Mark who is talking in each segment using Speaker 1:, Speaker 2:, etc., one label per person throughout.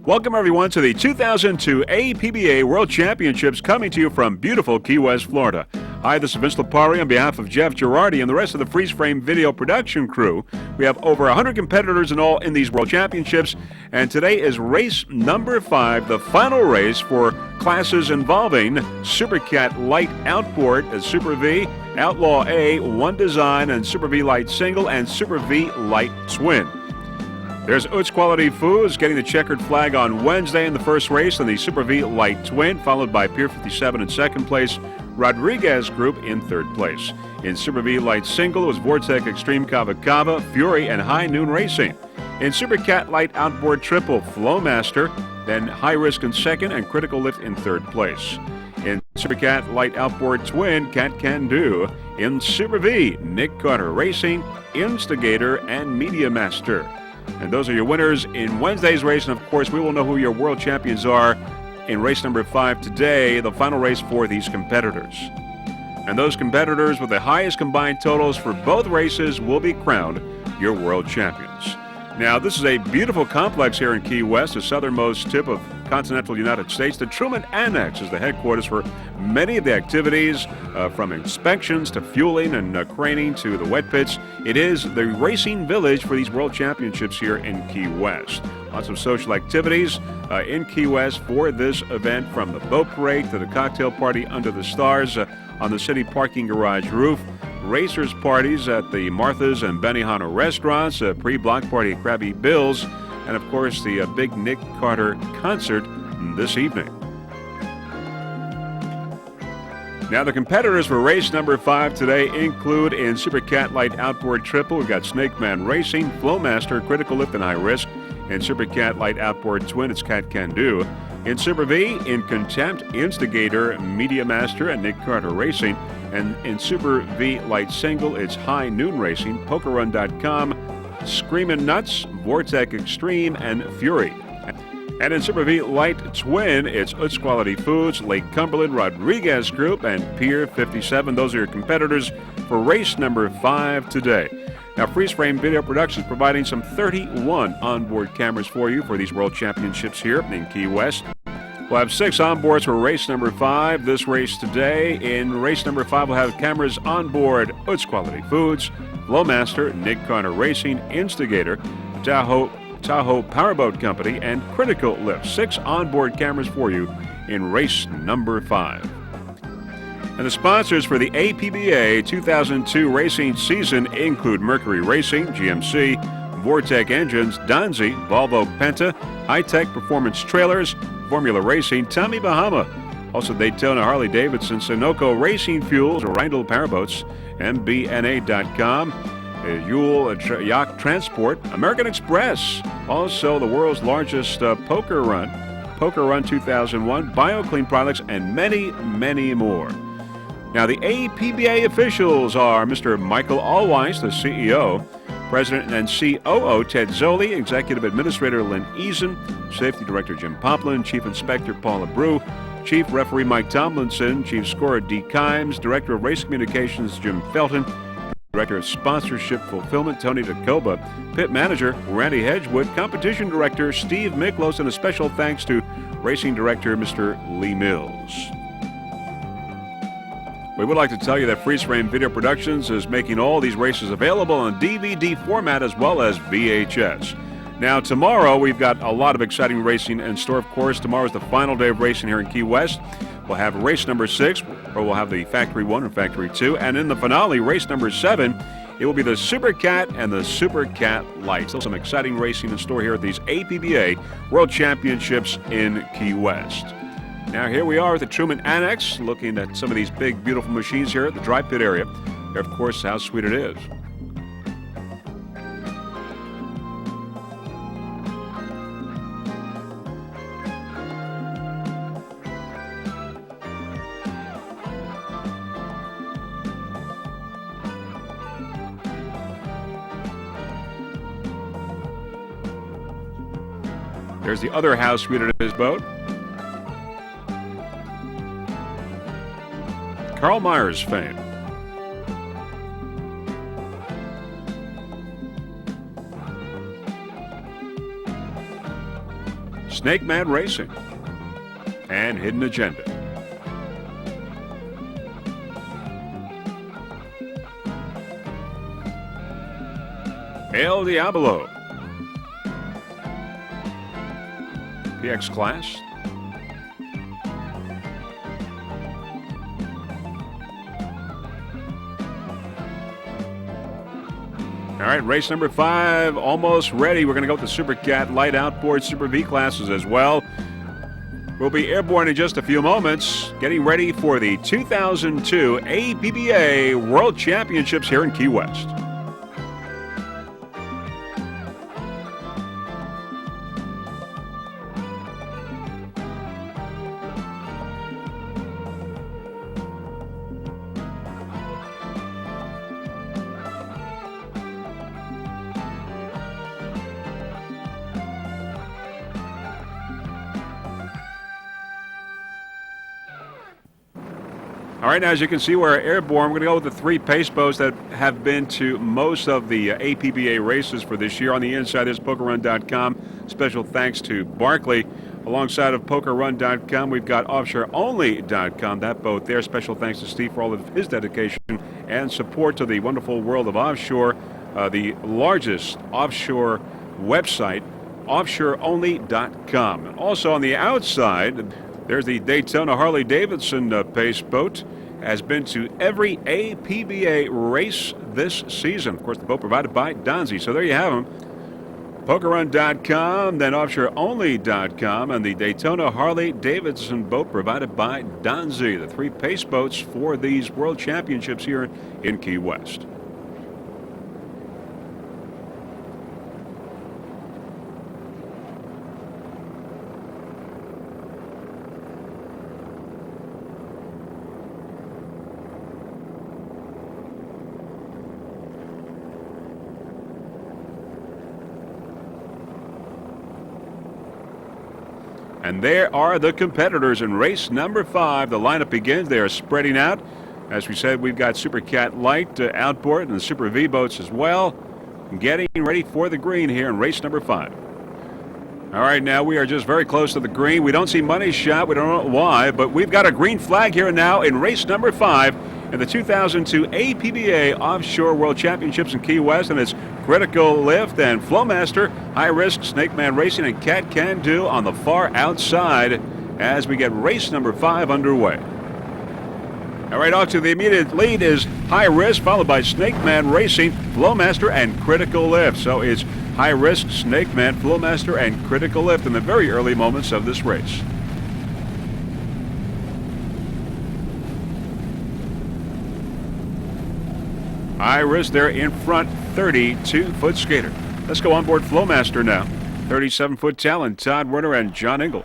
Speaker 1: Welcome, everyone, to the 2002 APBA World Championships, coming to you from beautiful Key West, Florida. Hi, this is Vince Lipari on behalf of Jeff Girardi and the rest of the Freeze Frame Video production crew. We have over 100 competitors in all in these World Championships, and today is race number 5, the final race for classes involving Super Cat Light Outboard, Super V, Outlaw A, One Design, and Super V Light Single, and Super V Light Twin. There's Utz Quality Foods getting the checkered flag on Wednesday in the first race in the Super V Light Twin, followed by Pier 57 in second place, Rodriguez Group in third place. In Super V Light Single, it was Vortec Extreme Cava Cava, Fury, and High Noon Racing. In Super Cat Light Outboard Triple, Flowmaster, then High Risk in second, and Critical Lift in third place. In Super Cat Light Outboard Twin, Cat Can Do. In Super V, Nick Carter Racing, Instigator, and Media Master. And those are your winners in Wednesday's race. And, of course, we will know who your world champions are in race number 5 today, the final race for these competitors. And those competitors with the highest combined totals for both races will be crowned your world champions. Now, this is a beautiful complex here in Key West, the southernmost tip of continental United States. The Truman Annex is the headquarters for many of the activities, from inspections to fueling and craning to the wet pits. It is the racing village for these world championships here in Key West. Lots of social activities in Key West for this event, from the boat parade to the cocktail party under the stars on the city parking garage roof. Racers parties at the Martha's and Benihana restaurants, a pre-block party at Krabby Bill's, and of course the big Nick Carter concert this evening. Now, the competitors for race number 5 today include in Super Cat Light Outboard Triple, we've got Snake Man Racing, Flowmaster, Critical Lift, and High Risk. In Super Cat Light Outboard Twin, it's Cat Can Do. In Super V, in Contempt, Instigator, Media Master, and Nick Carter Racing. And in Super V Light Single, it's High Noon Racing, PokerRun.com, Screamin' Nuts, Vortec Extreme, and Fury. And in Super V Light Twin, it's Utz Quality Foods, Lake Cumberland, Rodriguez Group, and Pier 57. Those are your competitors for race number 5 today. Now, Freeze Frame Video Productions providing some 31 onboard cameras for you for these World Championships here in Key West. We'll have 6 onboards for race number 5, this race today. In race number 5, we'll have cameras on board Utz Quality Foods, Flowmaster, Nick Carter Racing, Instigator, Tahoe Powerboat Company, and Critical Lift. 6 onboard cameras for you in race number 5. And the sponsors for the APBA 2002 racing season include Mercury Racing, GMC, Vortec Engines, Donzi, Volvo Penta, High-Tech Performance Trailers, Formula Racing, Tommy Bahama, also Daytona Harley-Davidson, Sunoco Racing Fuels, Rindle Powerboats, MBNA.com, Yule Yacht Transport, American Express, also the world's largest Poker Run 2001, BioClean Products, and many, many more. Now, the APBA officials are Mr. Michael Allweiss, the CEO, President and COO Ted Zoli, Executive Administrator Lynn Eason, Safety Director Jim Poplin, Chief Inspector Paula Brew, Chief Referee Mike Tomlinson, Chief Scorer Dee Kimes, Director of Race Communications Jim Felton, Director of Sponsorship Fulfillment, Tony DeCoba, Pit Manager, Randy Hedgewood, Competition Director, Steve Miklos, and a special thanks to Racing Director, Mr. Lee Mills. We would like to tell you that Freeze Frame Video Productions is making all these races available in DVD format as well as VHS. Now, tomorrow we've got a lot of exciting racing in store. Of course, tomorrow is the final day of racing here in Key West. We'll have race number 6, where we'll have the Factory 1 and Factory 2. And in the finale, race number 7, it will be the Super Cat and the Super Cat Light. So some exciting racing in store here at these APBA World Championships in Key West. Now here we are at the Truman Annex, looking at some of these big, beautiful machines here at the dry pit area. Here, of course, how sweet it is. There's the other house suite of his boat. Carl Myers fame. Snake Man Racing and Hidden Agenda. El Diablo. PX Class. All right, race number 5 almost ready. We're going to go with the Super Cat Light Outboard Super V classes as well. We'll be airborne in just a few moments, getting ready for the 2002 APBA World Championships here in Key West. All right, now as you can see, we're airborne. We're going to go with the 3 pace boats that have been to most of the APBA races for this year. On the inside, there's PokerRun.com. Special thanks to Barkley. Alongside of PokerRun.com, we've got OffshoreOnly.com. That boat there. Special thanks to Steve for all of his dedication and support to the wonderful world of offshore, the largest offshore website, OffshoreOnly.com. And also on the outside, there's the Daytona Harley-Davidson pace boat. Has been to every APBA race this season. Of course, the boat provided by Donzi. So there you have them. PokerRun.com, then OffshoreOnly.com, and the Daytona Harley-Davidson boat provided by Donzi. The 3 pace boats for these World Championships here in Key West. And there are the competitors in race number 5. The lineup begins. They are spreading out. As we said, we've got Super Cat Light outboard and the Super V boats as well. Getting ready for the green here in race number 5. All right, now we are just very close to the green. We don't see money shot. We don't know why, but we've got a green flag here now in race number 5 in the 2002 APBA Offshore World Championships in Key West, and it's Critical Lift and Flowmaster, High Risk, Snake Man Racing, and Cat Can Do on the far outside as we get race number 5 underway. All right, off to the immediate lead is High Risk, followed by Snake Man Racing, Flowmaster, and Critical Lift. So it's High Risk, Snake Man, Flowmaster, and Critical Lift in the very early moments of this race. High Risk there in front, 32-foot skater. Let's go on board Flowmaster now. 37-foot talent, Todd Werner and John Engel.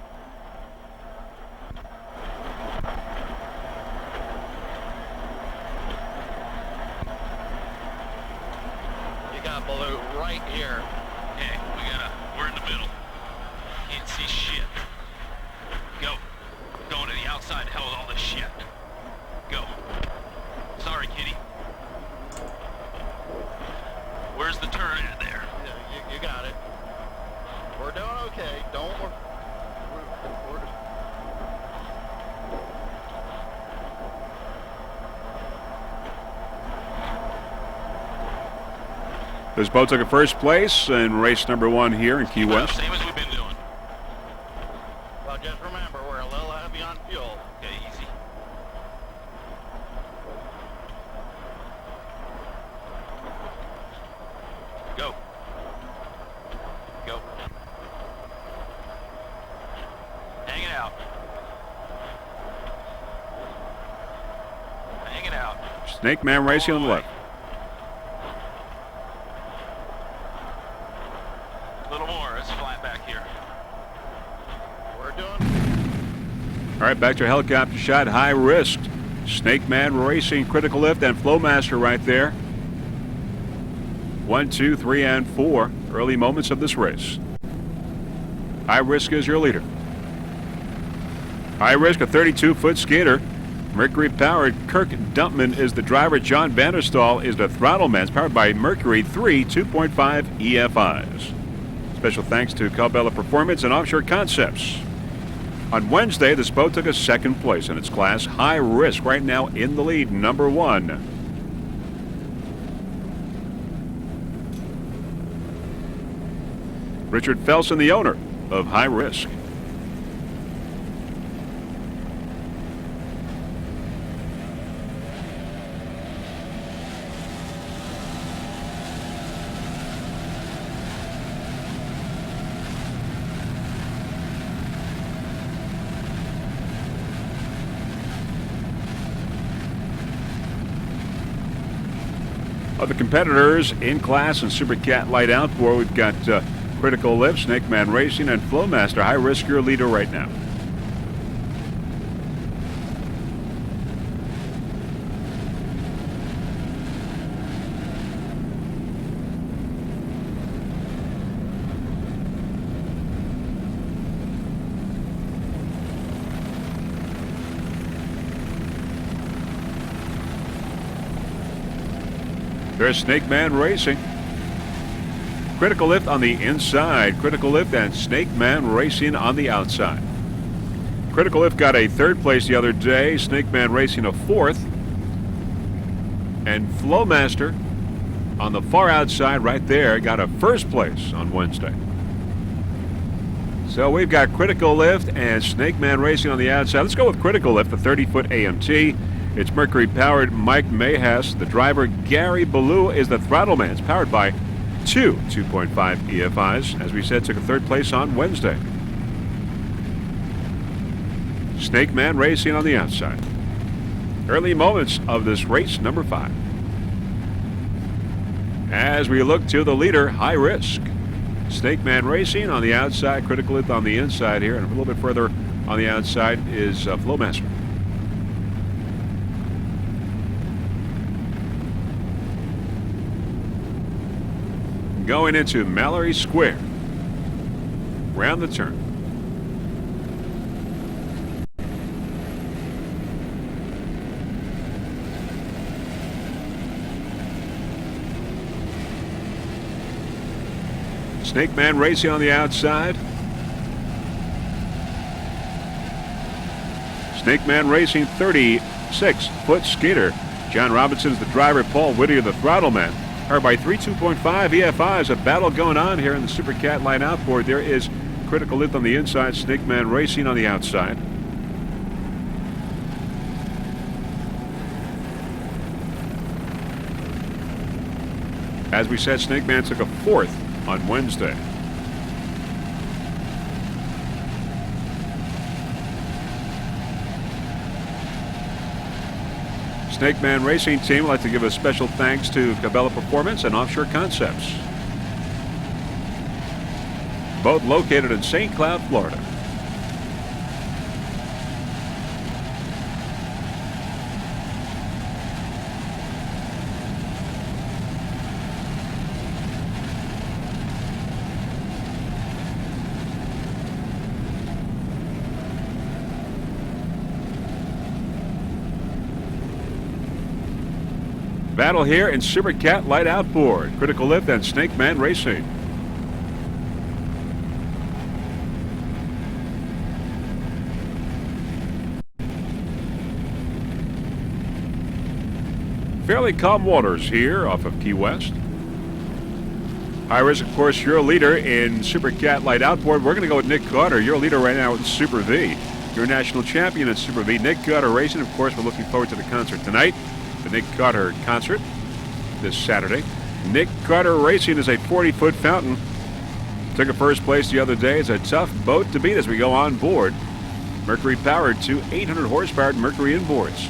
Speaker 2: You got Baloo right here. Okay, we're in the middle. Can't see shit. Go. Going to the outside, hell with all this shit. Go. Sorry, kitty. Where's the turn at there?
Speaker 3: Yeah, you got it. We're doing okay. Don't worry. We're
Speaker 1: This boat took a first place in race number 1 here in Key
Speaker 2: Well,
Speaker 1: West.
Speaker 2: same as we've been doing.
Speaker 3: Well, just remember, we're a little heavy on fuel.
Speaker 2: Okay, easy. Go. Go. Hang it out. Hang it out.
Speaker 1: Snake Man Racing on the left.
Speaker 2: A little more. It's flat back here.
Speaker 3: We're doing.
Speaker 1: All right, back to a helicopter shot. High risk. Snake Man Racing, Critical Lift, and Flowmaster right there. 1, 2, 3, and 4. Early moments of this race. High Risk is your leader. High Risk, a 32-foot skater. Mercury-powered Kirk Dumpman is the driver. John Vanderstall is the throttle man. It's powered by Mercury 3 2.5 EFIs. Special thanks to Cabela Performance and Offshore Concepts. On Wednesday, this boat took a second place in its class. High Risk right now in the lead, number 1. Richard Felsen, the owner of High Risk. Other competitors in class and Super Cat Light Outboard, we've got Critical Lift, Snake Man Racing, and Flowmaster. High Risk, your leader right now. There's Snake Man Racing. Critical Lift on the inside. Critical Lift and Snake Man Racing on the outside. Critical Lift got a 3rd place the other day. Snake Man Racing a 4th. And Flowmaster on the far outside right there got a 1st place on Wednesday. So we've got Critical Lift and Snake Man Racing on the outside. Let's go with Critical Lift, the 30-foot AMT. It's Mercury-powered Mike Mayhess. The driver, Gary Ballou, is the throttle man. It's powered by 2 2.5 EFIs. As we said, took a 3rd place on Wednesday. Snake Man Racing on the outside. Early moments of this race, number 5. As we look to the leader, High Risk. Snake Man Racing on the outside, Critical Lift on the inside here, and a little bit further on the outside is Flowmaster. Going into Mallory Square. Round the turn. Snake Man Racing on the outside. Snake Man Racing, 36-foot skater. John Robinson is the driver. Paul Whittier, the throttle man. Powered by 3 2.5 EFIs. A battle going on here in the Super Cat Line Outboard. There is Critical Lift on the inside, Snake Man Racing on the outside. As we said, Snake Man took a 4th on Wednesday. Snake Man Racing team would like to give a special thanks to Cabela Performance and Offshore Concepts. Both located in St. Cloud, Florida. battle here in Super Cat Light Outboard, Critical Lift, and Snake Man Racing. Fairly calm waters here off of Key West. High Risk, of course, your leader in Super Cat Light Outboard. We're going to go with Nick Carter, your leader right now in Super V. Your national champion in Super V, Nick Carter Racing. Of course, we're looking forward to the concert tonight, the Nick Carter concert this Saturday. Nick Carter Racing is a 40-foot fountain. Took a first place the other day. It's a tough boat to beat as we go on board. Mercury powered to 800 horsepower Mercury inboards.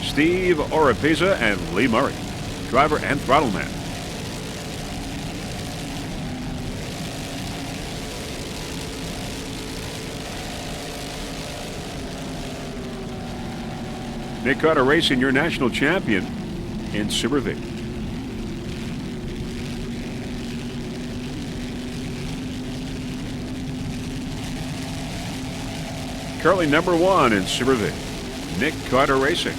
Speaker 1: Steve Oropesa and Lee Murray, driver and throttle man. Nick Carter Racing, your national champion in Super V. Currently number 1 in Super V, Nick Carter Racing.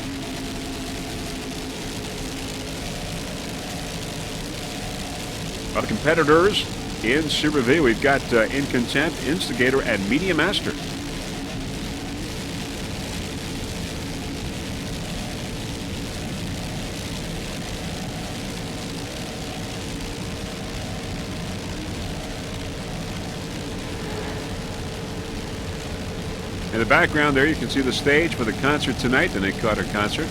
Speaker 1: Our competitors in Super V, we've got In Contempt, Instigator, and Media Master. In the background there, you can see the stage for the concert tonight, the Nick Carter concert.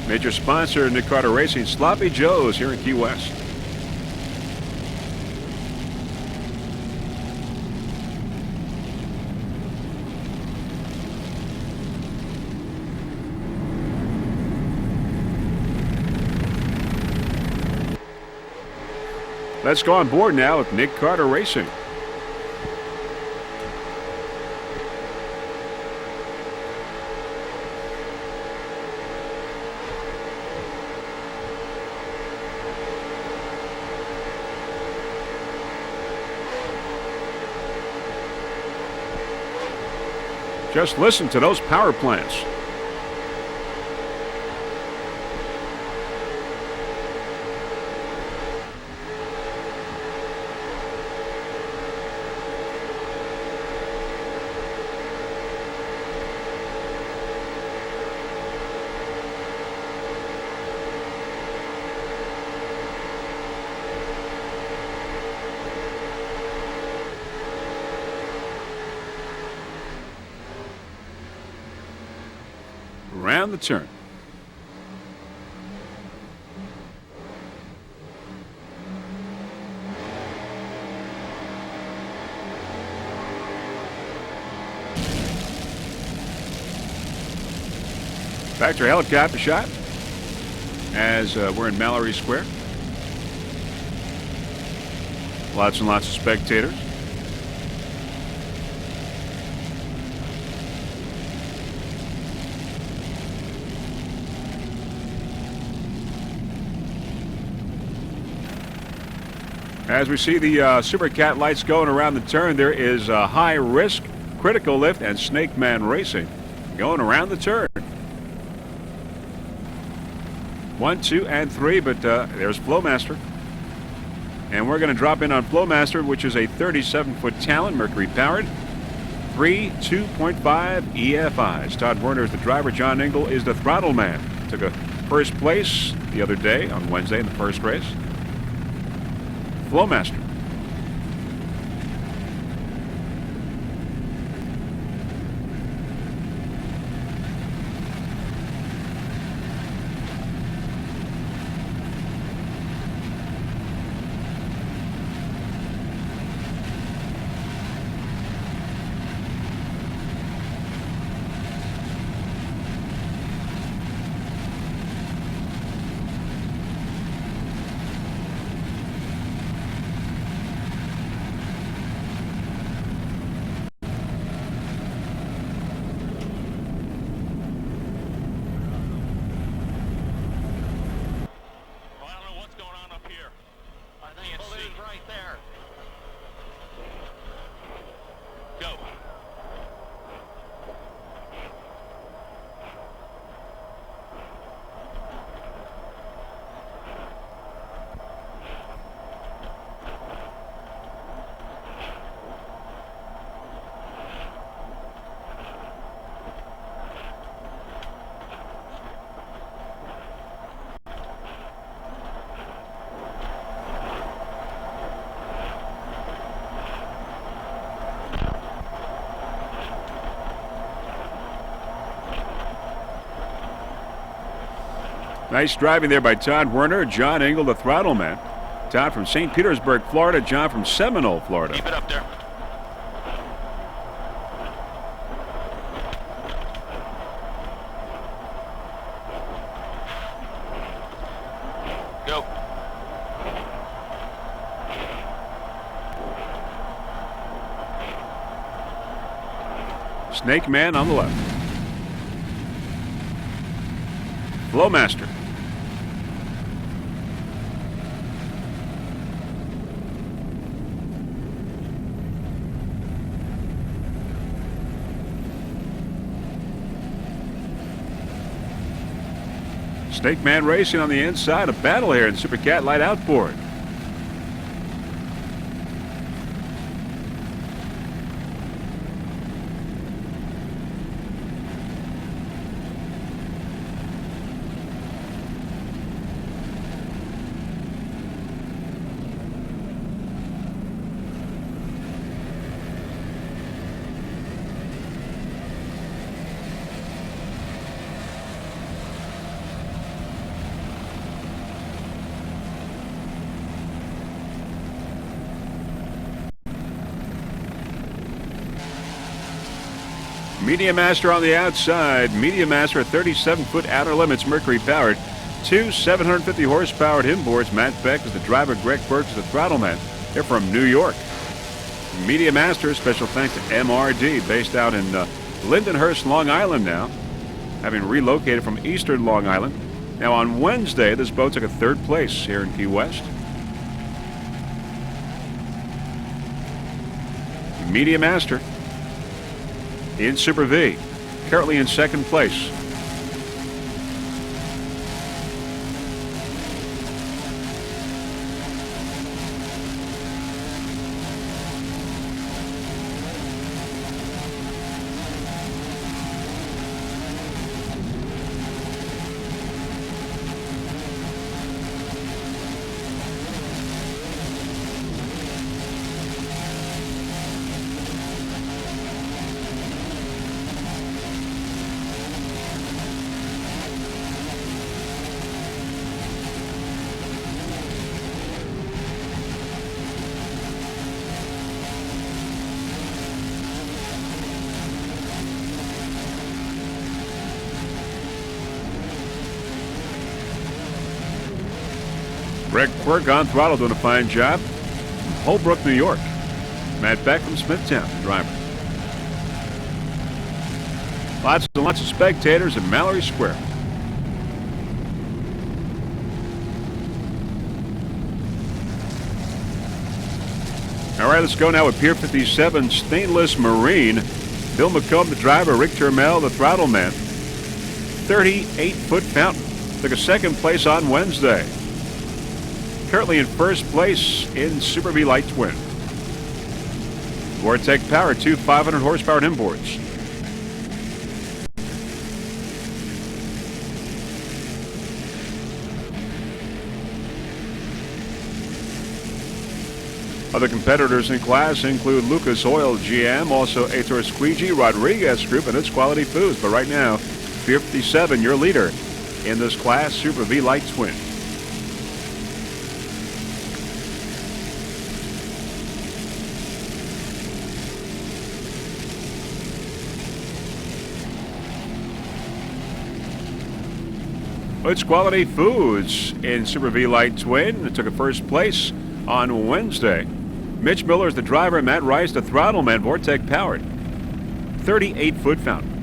Speaker 1: Major sponsor, Nick Carter Racing, Sloppy Joe's here in Key West. Let's go on board now with Nick Carter Racing. Just listen to those power plants. Around the turn. Factory helicopter shot as we're in Mallory Square. Lots and lots of spectators. As we see the Super Cat lights going around the turn, there is High Risk, Critical Lift, and Snake Man Racing going around the turn. 1, 2, and 3, but there's Flowmaster. And we're going to drop in on Flowmaster, which is a 37-foot Talon, Mercury powered. 3 2.5 EFIs. Todd Werner is the driver. John Engel is the throttle man. Took a first place the other day on Wednesday in the first race. Flowmaster. Nice driving there by Todd Werner. John Engel, the throttle man. Todd from St. Petersburg, Florida. John from Seminole, Florida.
Speaker 2: Keep it up there. Go.
Speaker 1: Snake Man on the left. Flowmaster. Snake Man racing on the inside. A battle here in Super Cat Light Outboard. Media Master on the outside. Media Master 37-foot outer limits, Mercury powered. Two 750 horsepower inboards. Matt Beck is the driver. Greg Burke is the throttle man. They're from New York. Media Master, special thanks to MRD, based out in Lindenhurst, Long Island now, having relocated from eastern Long Island. Now on Wednesday, this boat took a third place here in Key West. Media Master in Super V, currently in second place. Greg Quirk on throttle doing a fine job. Holbrook, New York. Matt Beck from Smithtown, the driver. Lots and lots of spectators at Mallory Square. All right, let's go now with Pier 57 Stainless Marine. Bill McComb, the driver. Rick Termel, the throttle man. 38-foot fountain. Took a second place on Wednesday. Currently in first place in Super V Light Twin. Vortec Power, two 500 horsepower inboards. Other competitors in class include Lucas Oil GM, also Ator Squeegee, Rodriguez Group, and its Quality Foods. But right now, Pier 57, your leader in this class, Super V Light Twin. It's Quality Foods in Super V Light Twin. It took a first place on Wednesday. Mitch Miller is the driver. Matt Rice, the throttle man. Vortec powered. 38-foot fountain.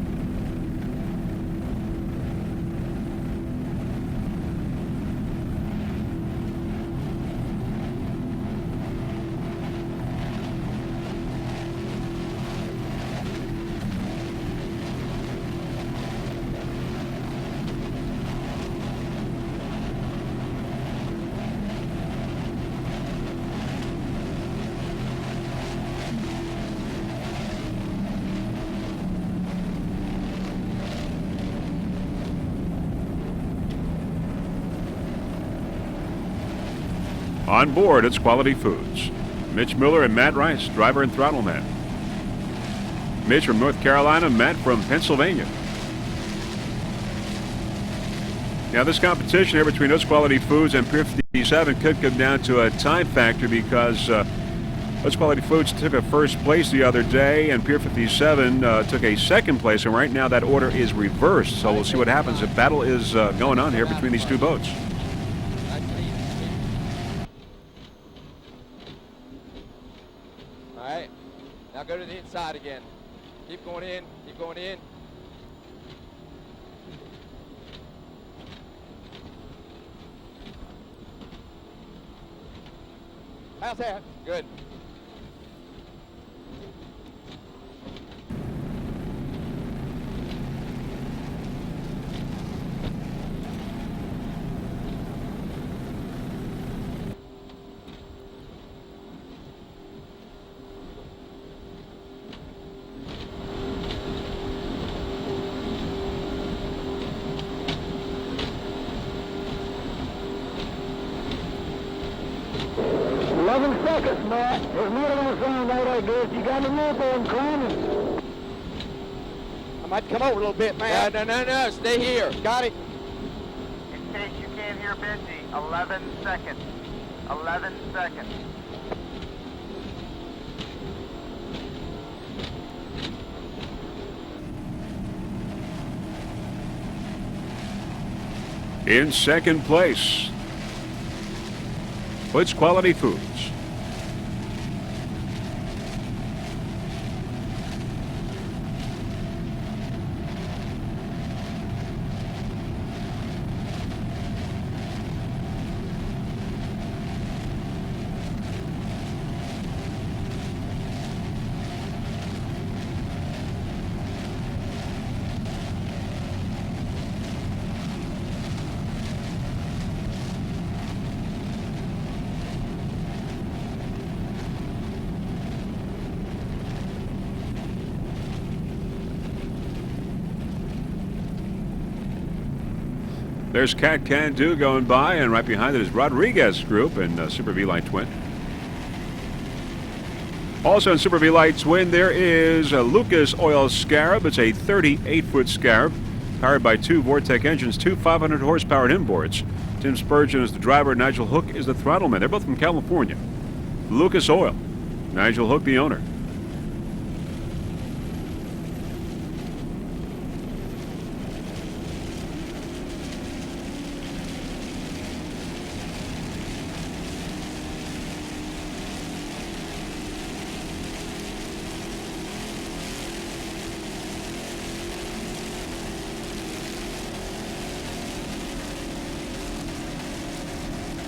Speaker 1: On board, it's Quality Foods. Mitch Miller and Matt Rice, driver and throttle man. Mitch from North Carolina, Matt from Pennsylvania. Now, this competition here between Oats Quality Foods and Pier 57 could come down to a time factor because Oats Quality Foods took a first place the other day, and Pier 57 took a second place, and right now that order is reversed. So we'll see what happens. A battle is going on here between these two boats.
Speaker 4: All right, now go to the inside again. Keep going in, keep going in. How's that? Good.
Speaker 5: Seconds, Matt. There's more than a sound out, I guess. You got a nipple and climbing.
Speaker 4: I might come over a little bit, man. No. Stay here. Got it.
Speaker 6: In case you can't hear Benji, 11 seconds. 11 seconds.
Speaker 1: In second place, Oats Quality Foods. There's Cat Can Do going by, and right behind it is Rodriguez Group and Super V Light Twin. Also in Super V Light Twin, there is a Lucas Oil Scarab. It's a 38-foot Scarab, powered by two Vortec engines, two 500 horsepower inboards. Tim Spurgeon is the driver, Nigel Hook is the throttleman. They're both from California. Lucas Oil, Nigel Hook the owner.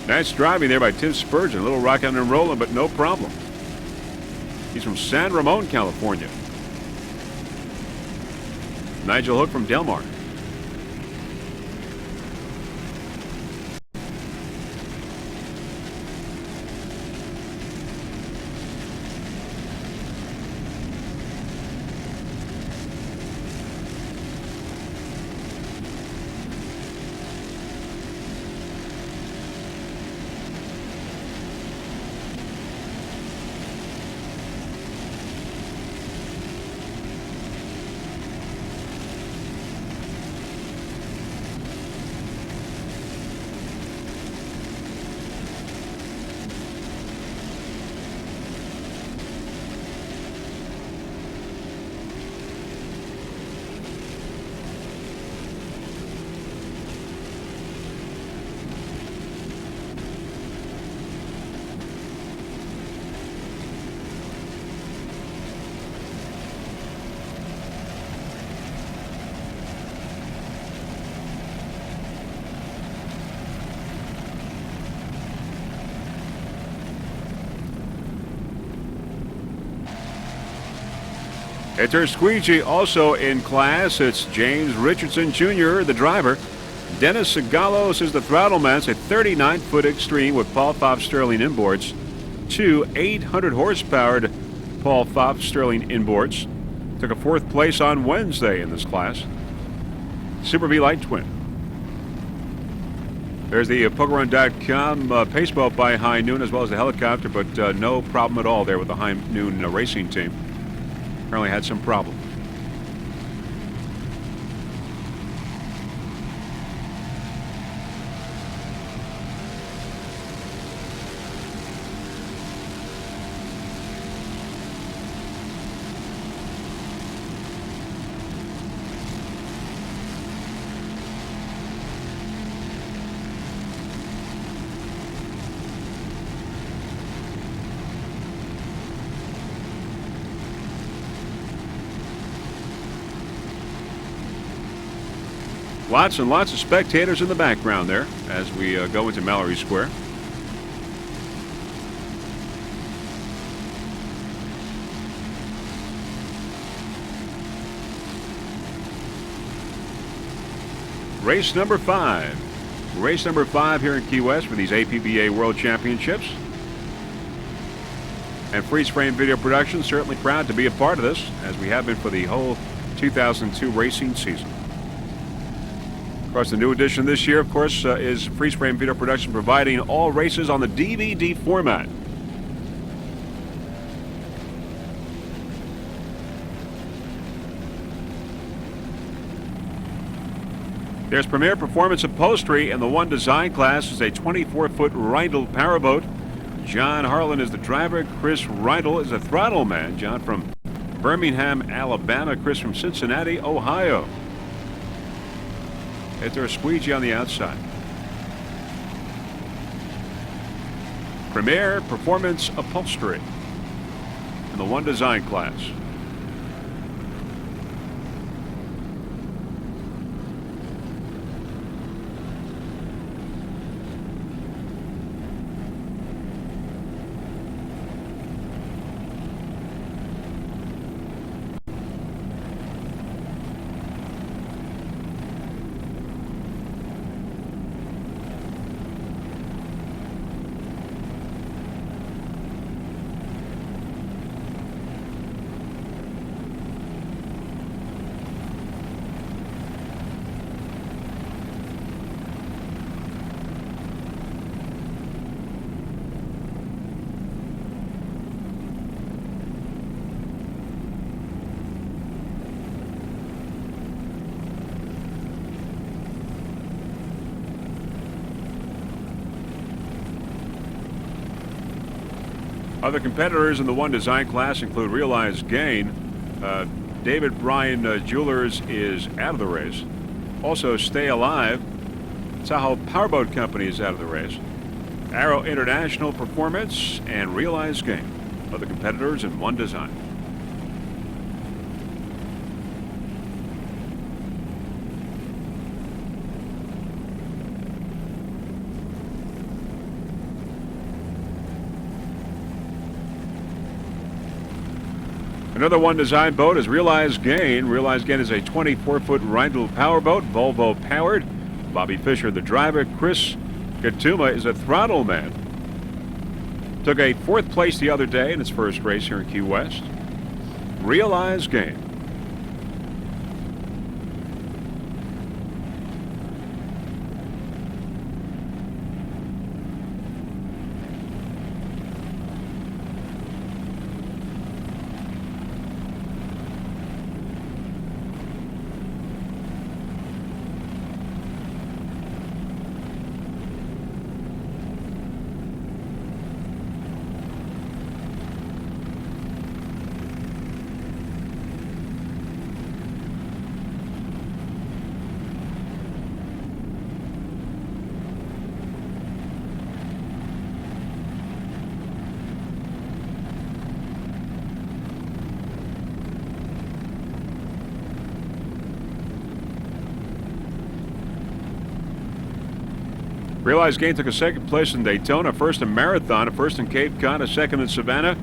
Speaker 1: Nice driving there by Tim Spurgeon. A little rocking and rolling, but no problem. He's from San Ramon, California. Nigel Hook from Del Mar. It's our squeegee also in class. It's James Richardson Jr., the driver. Dennis Segalos is the throttleman. It's a 39-foot Extreme with Paul Pfaff Sterling inboards. Two 800 horsepowered Paul Pfaff Sterling inboards. Took a fourth place on Wednesday in this class. Super V Light Twin. There's the PokerRun.com pace boat by High Noon, as well as the helicopter, but no problem at all there with the High Noon racing team. Apparently had some problem. Lots and lots of spectators in the background there as we go into Mallory Square. Race number 5. Race number 5 here in Key West for these APBA World Championships. And Freeze Frame Video Production certainly proud to be a part of this, as we have been for the whole 2002 racing season. Of course, the new addition this year, of course, is Freeze Frame Video Production providing all races on the DVD format. There's Premier Performance Upholstery in the one design class. Is a 24-foot Rindle Powerboat. John Harlan is the driver. Chris Rindle is the throttle man. John from Birmingham, Alabama. Chris from Cincinnati, Ohio. Hit there a squeegee on the outside. Premier Performance Upholstery in the one design class. Other competitors in the one design class include Realized Gain. David Bryan Jewelers is out of the race. Also, Stay Alive. Tahoe Powerboat Company is out of the race. Arrow International Performance and Realized Gain. Other competitors in one design. Another one design boat is Realized Gain. Realized Gain is a 24-foot Rindle powerboat, Volvo powered. Bobby Fisher, the driver. Chris Gatuma is a throttle man. Took a 4th place the other day in its first race here in Key West. Realized Gain. Realized Gain took a 2nd place in Daytona, 1st in Marathon, a 1st in Cape Cod, a 2nd in Savannah,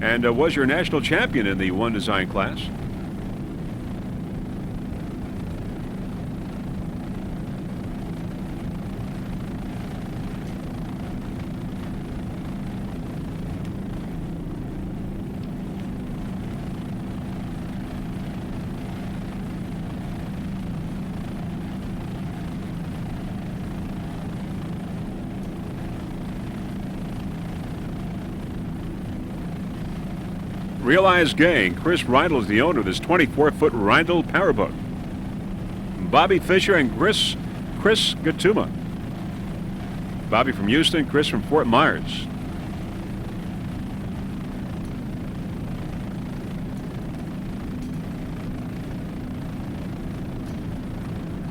Speaker 1: and was your national champion in the one design class. Realized Gain. Chris Rindle is the owner of this 24-foot Rindle powerboat. Bobby Fisher and Chris Gatuma. Bobby from Houston, Chris from Fort Myers.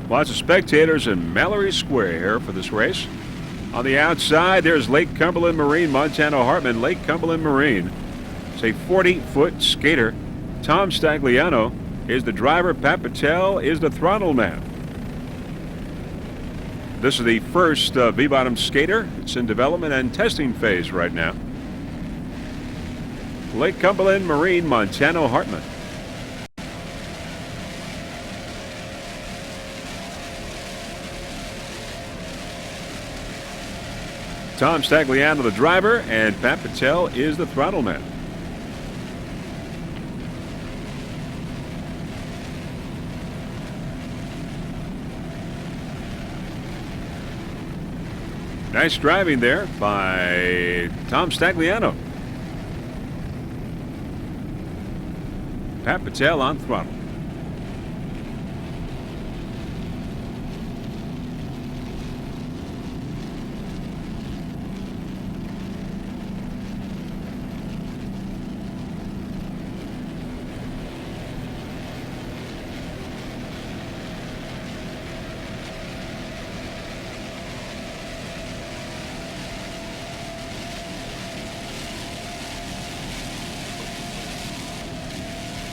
Speaker 1: Lots of spectators in Mallory Square here for this race. On the outside, there's Lake Cumberland Marine, Montana Hartman, Lake Cumberland Marine. It's a 40-foot skater. Tom Stagliano is the driver. Pat Patel is the throttle man. This is the first V-bottom skater. It's in development and testing phase right now. Lake Cumberland Marine, Montano Hartman. Tom Stagliano, the driver, and Pat Patel is the throttle man. Nice driving there by Tom Stagliano. Pat Patel on throttle.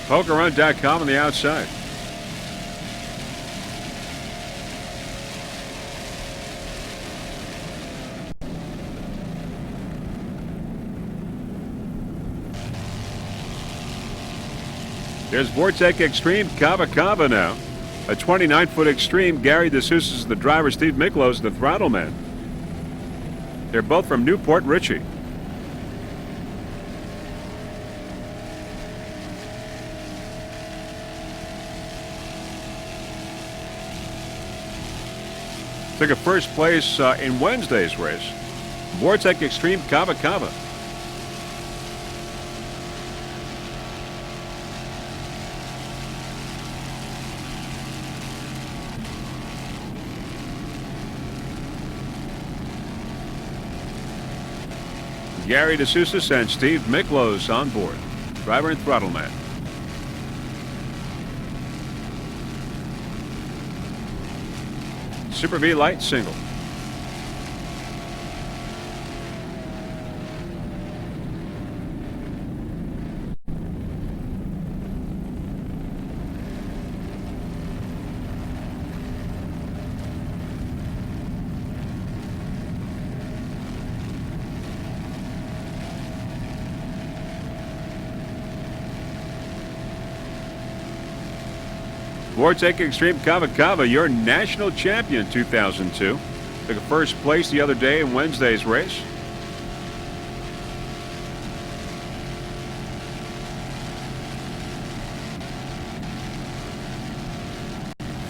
Speaker 1: PokerRun.com on the outside. There's Vortec Extreme Cava Cava now. A 29-foot Extreme. Gary DeSouza is the driver. Steve Miklos the throttle man. They're both from Newport Richey. Took a first place in Wednesday's race. Vortec Extreme Cava Cava. Gary DeSouza and Steve Miklos on board. Driver and throttle man. Super V light single. Vortec Extreme Cava Cava, your national champion 2002. Took a first place the other day in Wednesday's race.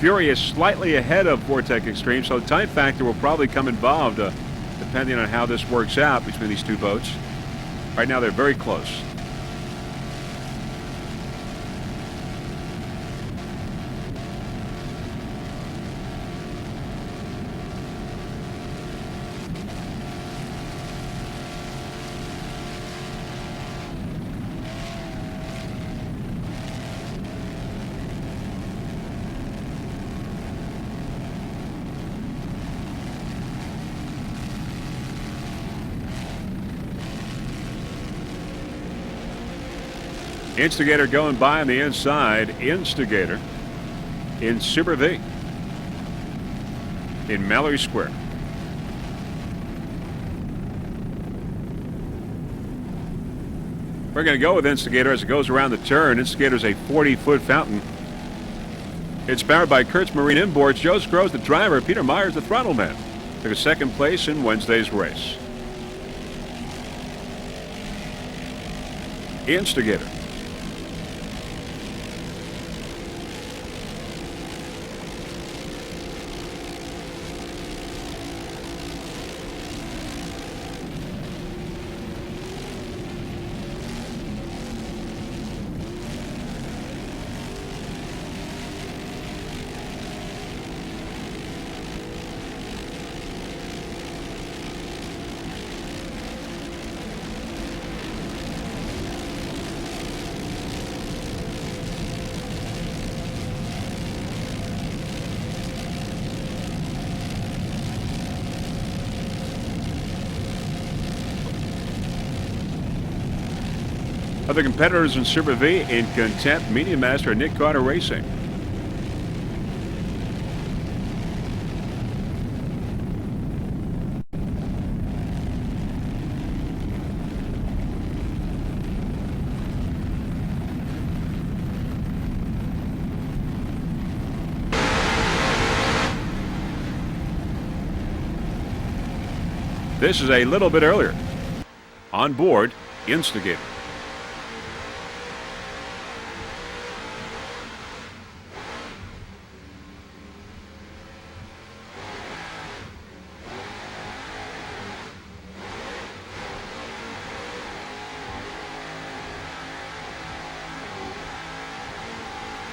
Speaker 1: Fury is slightly ahead of Vortec Extreme, so the time factor will probably come involved depending on how this works out between these two boats. Right now they're very close. Instigator going by on the inside. Instigator in Super V in Mallory Square. We're going to go with Instigator as it goes around the turn. Instigator's a 40-foot fountain. It's powered by Kurtz Marine Inboards. Joe Scrow's the driver. Peter Myers the throttle man. Took a second place in Wednesday's race. Instigator. Other competitors in Super V in Contempt, Media Master Nick Carter Racing. This is a little bit earlier. On board Instigator.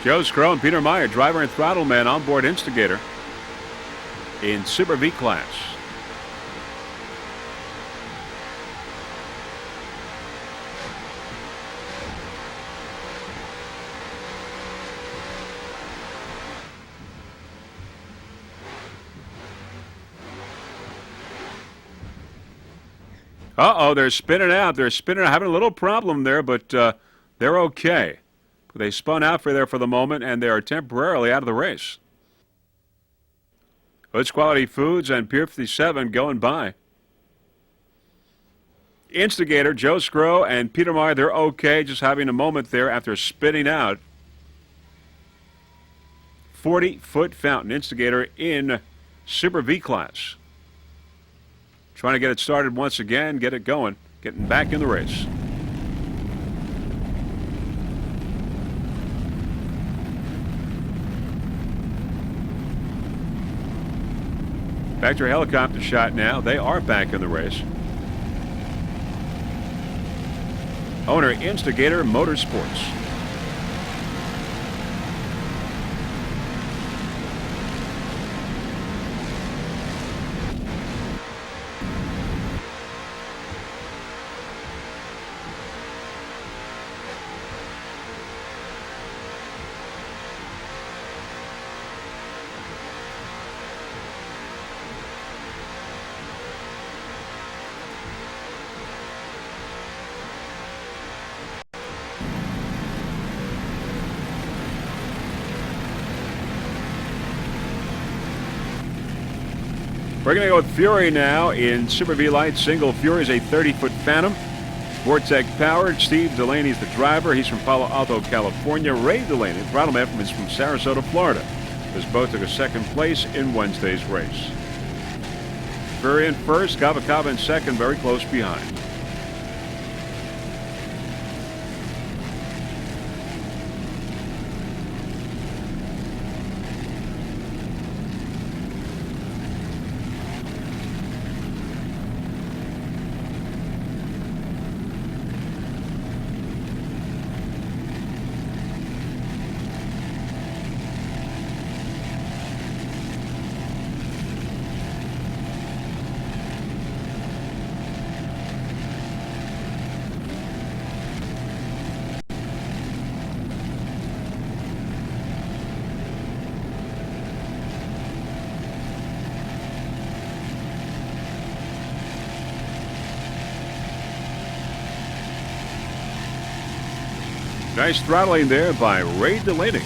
Speaker 1: Joe Scrow and Peter Meyer, driver and throttle man, on board Instigator in Super V class. Uh-oh, they're spinning out. They're spinning out, having a little problem there, but they're okay. They spun out for the moment, and they are temporarily out of the race. Hoods Quality Foods and Pier 57 going by. Instigator, Joe Scrow and Peter Meyer, they're okay, just having a moment there after spinning out. 40-foot fountain. Instigator in Super V class. Trying to get it started once again, get it going, getting back in the race. Back to a helicopter shot now. They are back in the race. Owner, Instigator Motorsports. We're going to go with Fury now in Super V Light. Single Fury is a 30-foot Phantom. Vortec powered. Steve Delaney is the driver. He's from Palo Alto, California. Ray Delaney, the throttle man, is from Sarasota, Florida. This boat took a second place in Wednesday's race. Fury in first, Kava Kava in second, very close behind. Nice throttling there by Ray Delaney.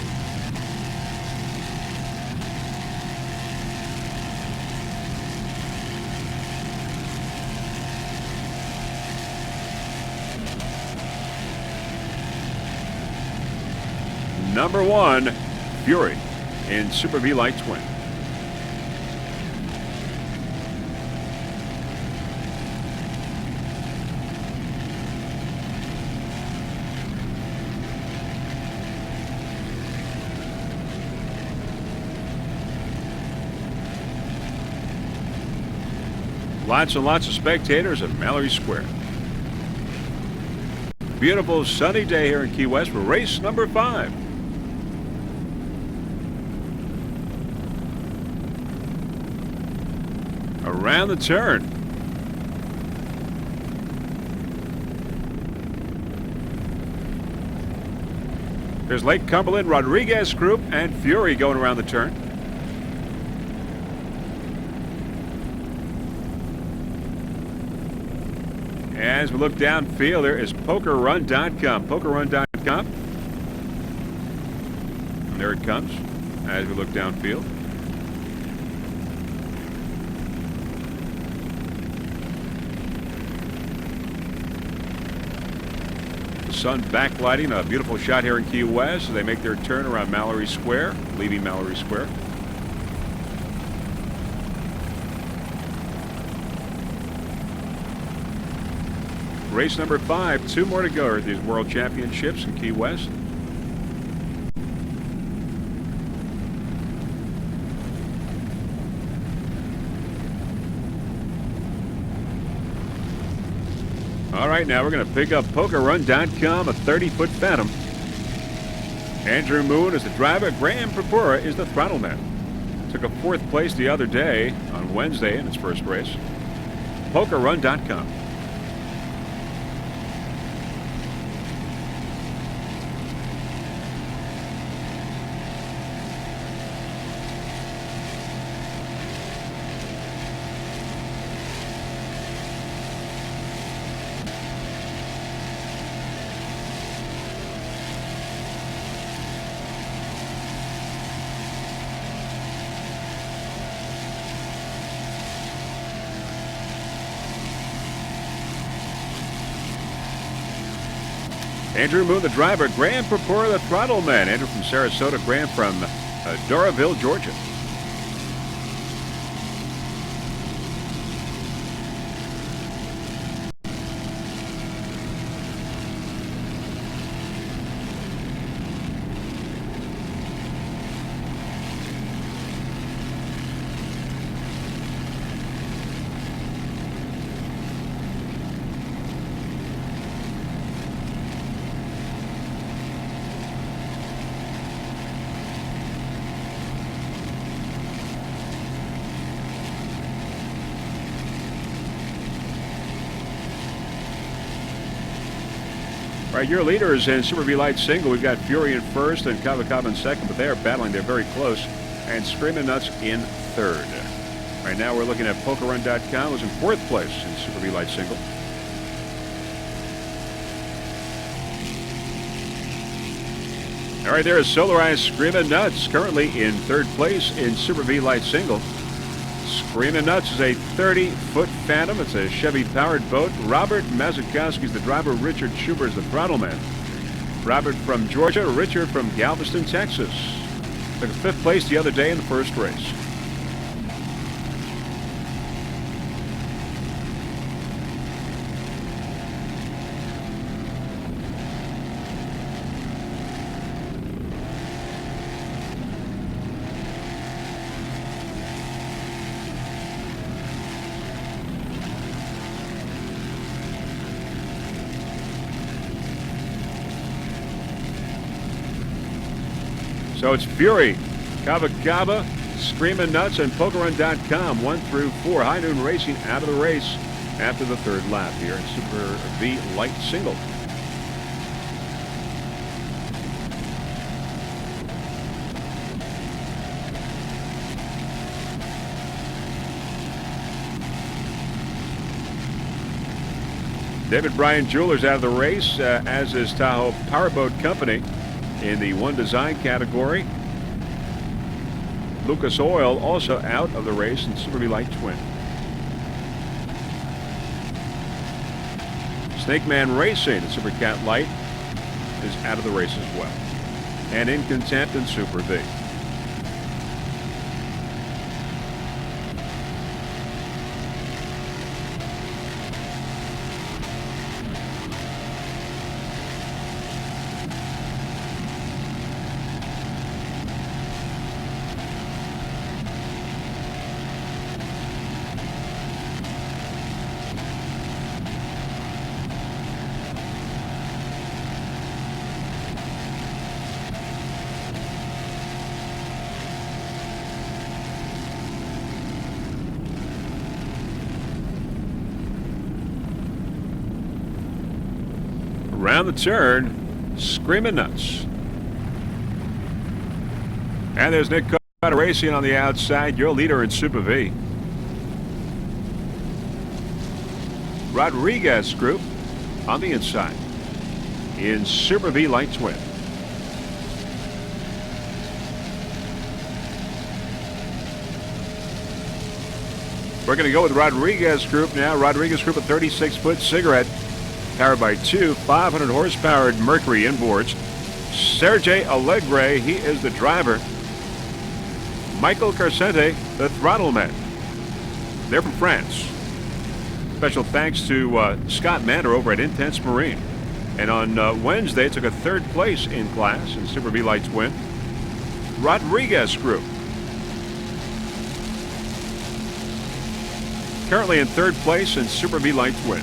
Speaker 1: Number one, Fury in Super V Light Twin. Lots and lots of spectators at Mallory Square. Beautiful sunny day here in Key West for race number 5. Around the turn. There's Lake Cumberland, Rodriguez Group, and Fury going around the turn. As we look downfield, there is PokerRun.com. PokerRun.com. And there it comes as we look downfield. The sun backlighting, a beautiful shot here in Key West as they make their turn around Mallory Square, leaving Mallory Square. Race number 5, 2 more to go at these World Championships in Key West. All right, now we're going to pick up PokerRun.com, a 30-foot Phantom. Andrew Moon is the driver. Graham Purpura is the throttle man. Took a 4th place the other day on Wednesday in its first race. PokerRun.com. Andrew Moon, the driver. Graham Purpura, the throttle man. Andrew from Sarasota, Graham from Doraville, Georgia. All right, your leaders in Super V Light Single. We've got Fury in first and Kava in second, but they are battling. They're very close. And Screamin' Nuts in third. Right now we're looking at PokerRun.com, who's in 4th place in Super V Light Single. All right, there is Solarized Screamin' Nuts, currently in 3rd place in Super V Light Single. Screamin' Nuts is a 30-foot Phantom. It's a Chevy-powered boat. Robert Mazukowski is the driver. Richard Schubert is the throttle man. Robert from Georgia. Richard from Galveston, Texas. Took a 5th place the other day in the first race. So it's Fury, Kava, Screamin' Nuts, and PokerRun.com, 1 through 4. High Noon Racing out of the race after the 3rd lap here in Super V Light Single. David Bryan Jewelers out of the race, as is Tahoe Powerboat Company. In the One Design category, Lucas Oil also out of the race in Super V Light Twin. Snake Man Racing in Super Cat Light is out of the race as well. And in Content in Super V. Around the turn, Screamin' Nuts. And there's Nick Carter Racing on the outside, your leader in Super V. Rodriguez Group on the inside in Super V Light Twin. We're going to go with Rodriguez Group now. Rodriguez Group, a 36-foot cigarette. Powered by 2 500-horsepower Mercury inboards. Sergey Allegre, he is the driver. Michael Carcente, the throttle man. They're from France. Special thanks to Scott Mander over at Intense Marine. And on Wednesday, took a third place in class in Super V Lights win. Rodriguez Group. Currently in third place in Super V Lights win.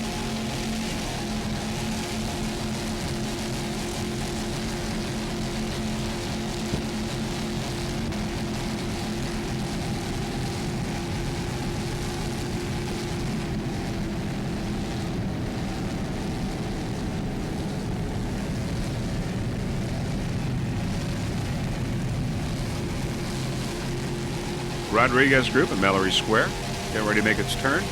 Speaker 1: Rodriguez Group in Mallory Square. Getting ready to make its turn.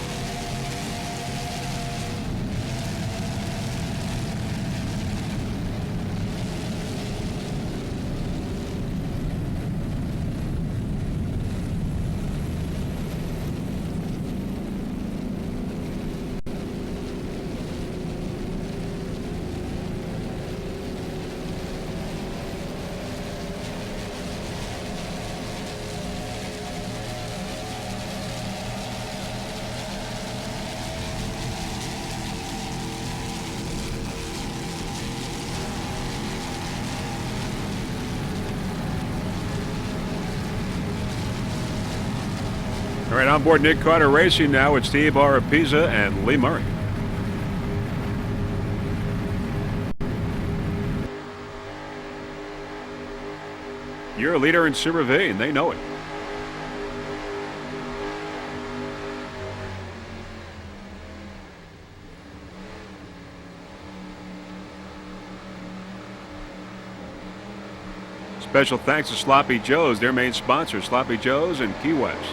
Speaker 1: All right, on board Nick Carter Racing now. It's Steve Arapiza and Lee Murray. You're a leader in Super V, and they know it. Special thanks to Sloppy Joe's, their main sponsor, Sloppy Joe's in Key West.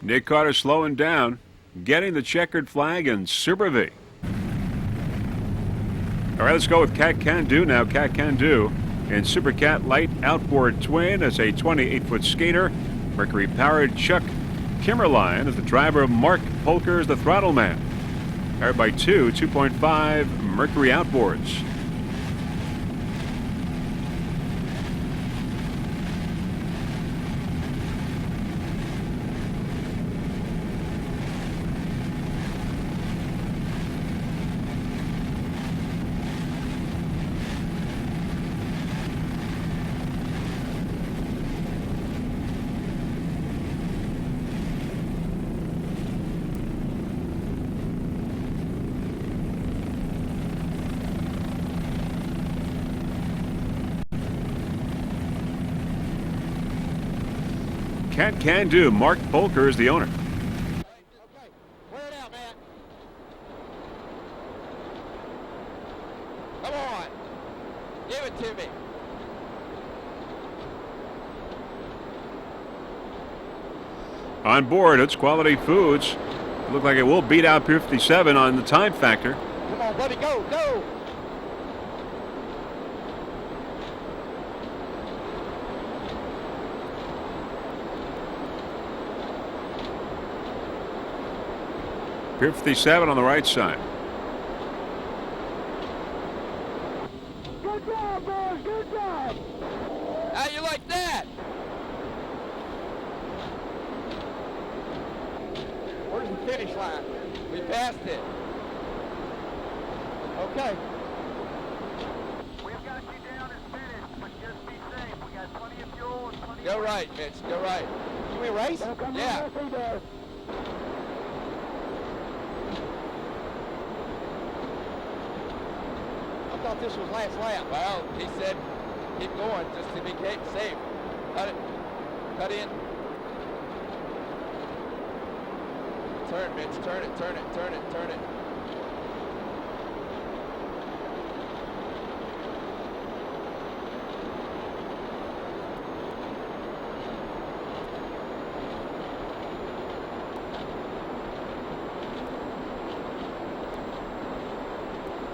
Speaker 1: Nick Carter slowing down, getting the checkered flag in Super V. All right, let's go with Cat Can Do now. Cat Can Do in Super Cat Light Outboard Twin as a 28-foot skater. Mercury-powered Chuck Kimmerline is the driver. Mark Polker is the throttle man. Powered by 2.5 Mercury outboards. Cat Can Do. Mark Polker is the owner.
Speaker 4: Okay, wear it out, Matt. Come on. Give it to me.
Speaker 1: On board, it's Quality Foods. Look like it will beat out Pier 57 on the time factor.
Speaker 4: Come on, buddy, go, go.
Speaker 1: Pier 57 on the right side.
Speaker 5: Good job, boys. Good job.
Speaker 4: How you like that? Where's the finish line? We passed it. Okay.
Speaker 6: We've got you down as finished, but just be safe. We got plenty of fuel and plenty
Speaker 4: Go
Speaker 6: of...
Speaker 4: right, Mitch. Go right. Can we race?
Speaker 5: Now come on,
Speaker 4: Yeah.
Speaker 5: yes, he does.
Speaker 4: I thought this was last lap. Well, he said keep going just to be safe. Cut it. Cut in. Turn, Mitch. Turn it. Turn it. Turn it. Turn it.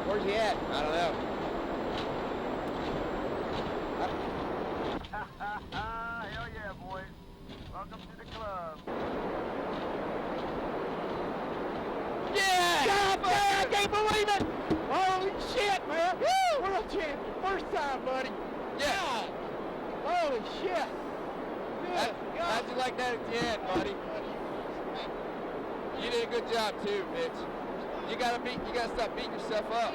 Speaker 4: Where's he at? I don't know.
Speaker 6: Hell yeah, boys. Welcome to the club.
Speaker 4: Yeah!
Speaker 5: God, man, I can't believe it.
Speaker 4: Holy shit, man!
Speaker 5: Woo! World champion. First time, buddy.
Speaker 4: Yeah!
Speaker 5: Holy shit.
Speaker 4: How'd you like that at the end, buddy? You did a good job too, Mitch. You gotta stop beating yourself up.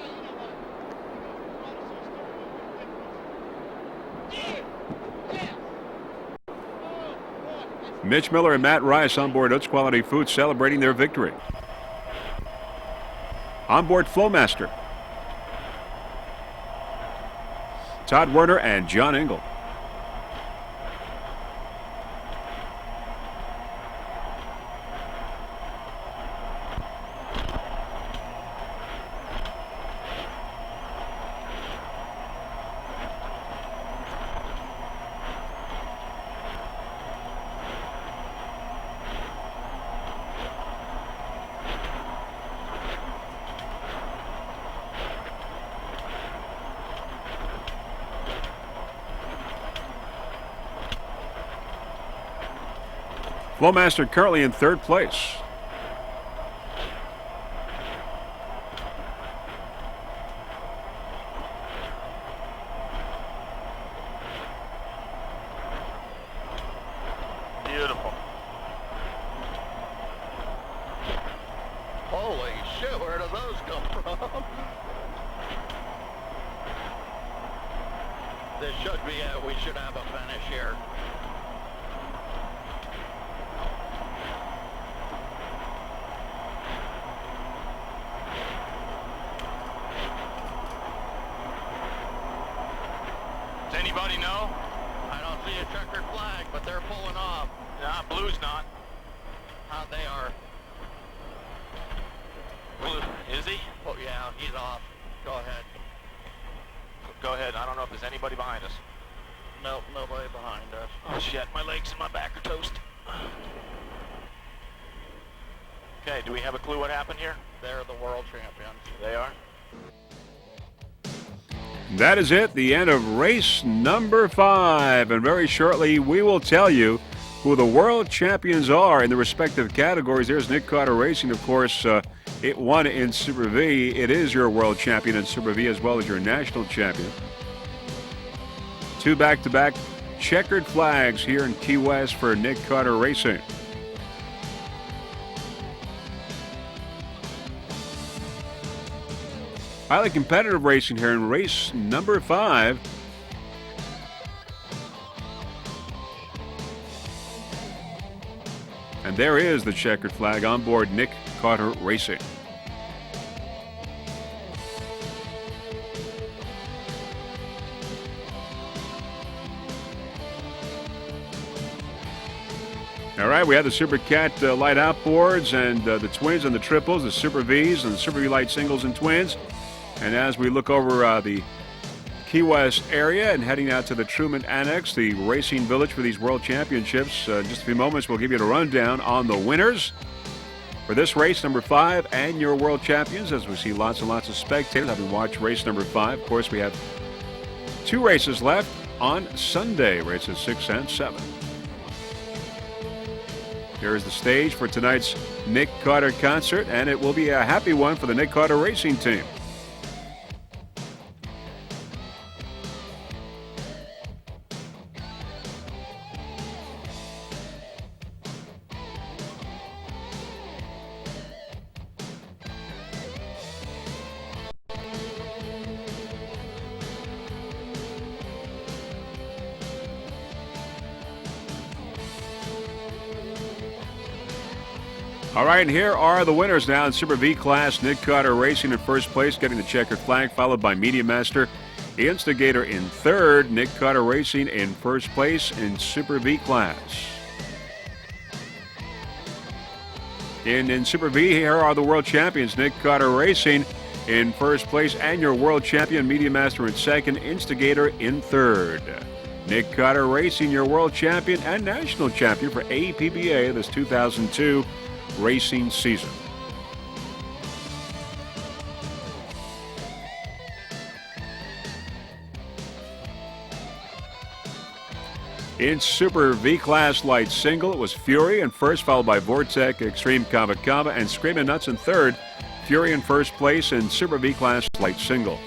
Speaker 1: Mitch Miller and Matt Rice on board Oats Quality Foods celebrating their victory. On board Flowmaster, Todd Werner and John Engel. Flowmaster currently in third place.
Speaker 3: Beautiful. Holy shit, where do those come from? This should be it. We should have a finish here.
Speaker 2: Does anybody know?
Speaker 3: I don't see a checkered flag, but they're pulling off.
Speaker 2: Nah, Blue's not.
Speaker 3: They are.
Speaker 2: Blue, is he?
Speaker 3: Oh, yeah, he's off. Go ahead.
Speaker 2: Go ahead. I don't know if there's anybody behind us.
Speaker 3: Nope, nobody behind us.
Speaker 2: Oh shit, my legs and my back are toast. Okay, do we have a clue what happened here?
Speaker 3: They're the world champions.
Speaker 2: They are?
Speaker 1: That is it, the end of race number 5. And very shortly, we will tell you who the world champions are in the respective categories. There's Nick Carter Racing, of course. It won in Super V. It is your world champion in Super V as well as your national champion. 2 back-to-back checkered flags here in Key West for Nick Carter Racing. Highly competitive racing here in race number 5. And there is the checkered flag on board Nick Carter Racing. All right, we have the Super Cat light outboards and the twins and the triples, the Super Vs and the Super V light singles and twins. And as we look over the Key West area and heading out to the Truman Annex, the racing village for these world championships, just a few moments we'll give you a rundown on the winners for this race number 5 and your world champions, as we see lots and lots of spectators having watched race number 5. Of course, we have 2 races left on Sunday, races 6 and 7. Here is the stage for tonight's Nick Carter concert, and it will be a happy one for the Nick Carter Racing Team. All right, and here are the winners now in Super V class. Nick Carter Racing in first place, getting the checkered flag, followed by Media Master Instigator in third. Nick Carter Racing in first place in Super V class. In Super V, here are the world champions. Nick Carter Racing in first place, and your world champion, Media Master in second, Instigator in third. Nick Carter Racing, your world champion and national champion for APBA this 2002 racing season. In Super V class light single, it was Fury in first, followed by Vortec, Extreme Kava Kava, and Screamin' Nuts in third. Fury in first place in Super V class light single.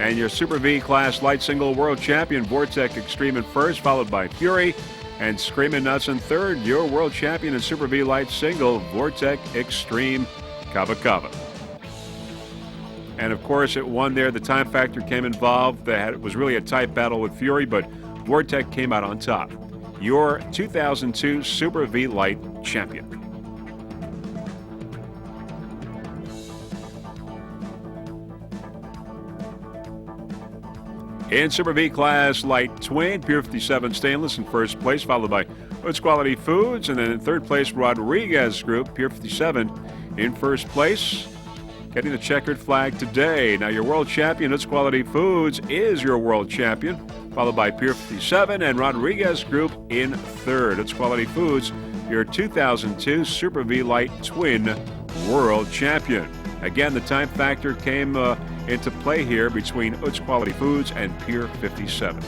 Speaker 1: And your Super V class light single world champion, Vortec Extreme in first, followed by Fury, and Screamin' Nuts in third. Your world champion in Super V light single, Vortec Extreme Kava Kava. And of course, it won there. The time factor came involved. It was really a tight battle with Fury, but Vortec came out on top. Your 2002 Super V light champion. In Super V class light twin, Pier 57 stainless in first place, followed by Woods Quality Foods, and then in third place, Rodriguez Group, Pier 57 in first place, getting the checkered flag today. Now your world champion, Woods Quality Foods, is your world champion, followed by Pier 57 and Rodriguez Group in third. Woods Quality Foods, your 2002 Super V light twin world champion. Again, the time factor came into play here between Utz Quality Foods and Pier 57.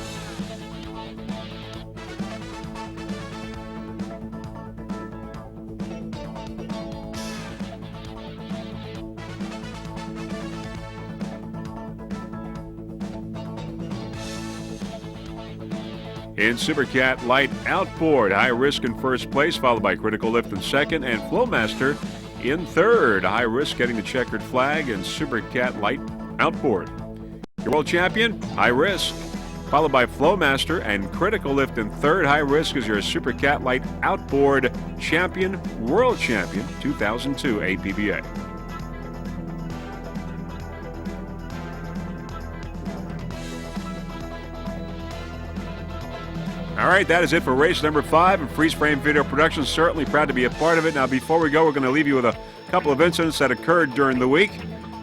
Speaker 1: In Supercat Light Outboard, High Risk in first place, followed by Critical Lift in second, and Flowmaster in third. High Risk getting the checkered flag in Supercat Light Outboard. Your world champion, High Risk, followed by Flowmaster and Critical Lift in third. High Risk is your Supercat Light Outboard champion, world champion, 2002 APBA. All right, that is it for race number 5 in Freeze Frame Video Productions. Certainly proud to be a part of it. Now, before we go, we're going to leave you with a couple of incidents that occurred during the week.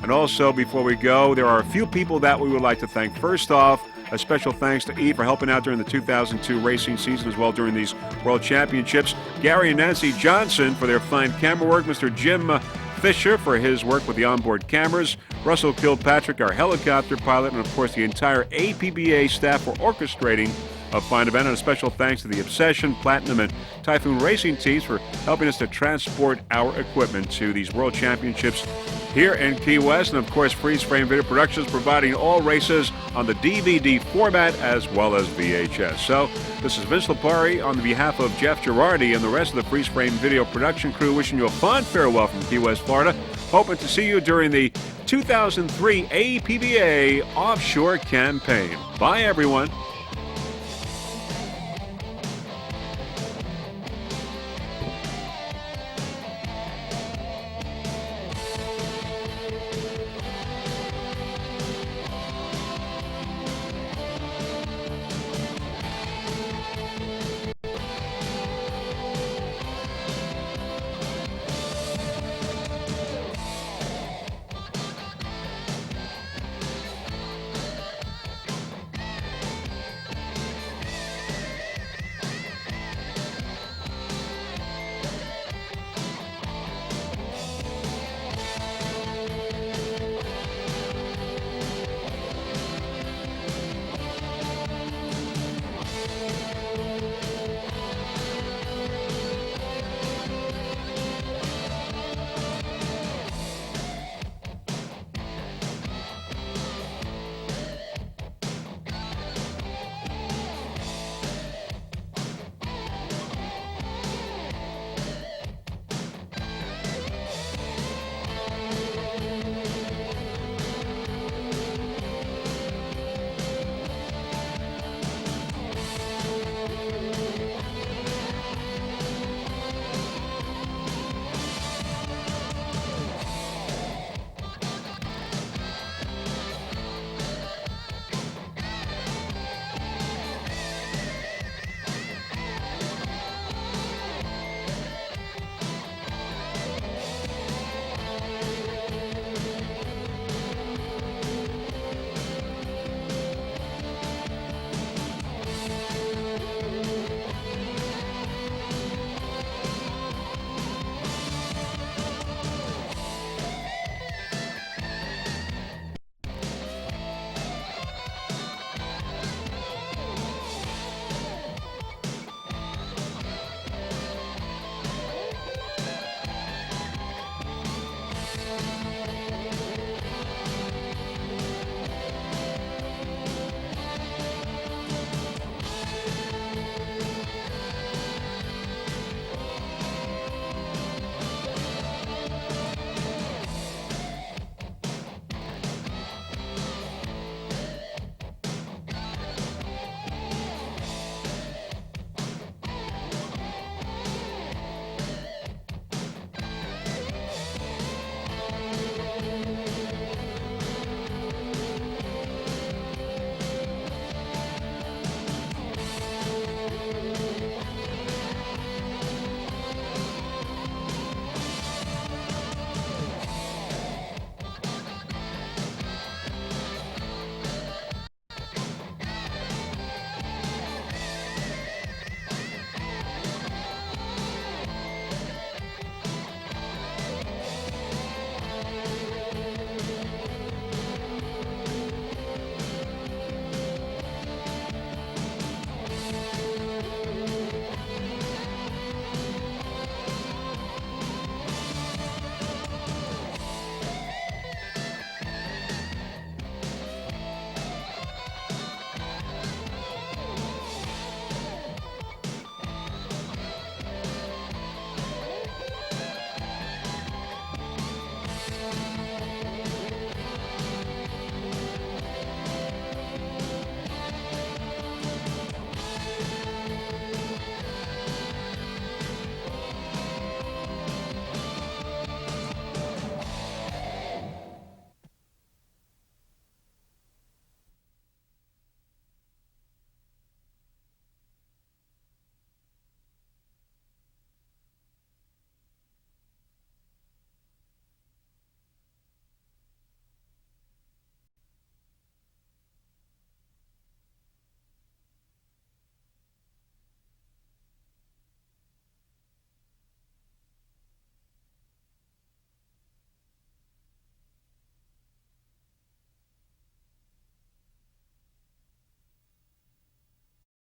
Speaker 1: And also, before we go, there are a few people that we would like to thank. First off, a special thanks to Eve for helping out during the 2002 racing season as well during these World Championships. Gary and Nancy Johnson for their fine camera work. Mr. Jim Fisher for his work with the onboard cameras. Russell Kilpatrick, our helicopter pilot, and of course the entire APBA staff for orchestrating a fine event. And a special thanks to the Obsession, Platinum, and Typhoon racing teams for helping us to transport our equipment to these World Championships here in Key West. And of course, Freeze Frame Video Productions providing all races on the DVD format as well as VHS. So this is Vince Lipari on behalf of Jeff Girardi and the rest of the Freeze Frame Video Production crew wishing you a fond farewell from Key West, Florida. Hoping to see you during the 2003 APBA Offshore campaign. Bye, everyone.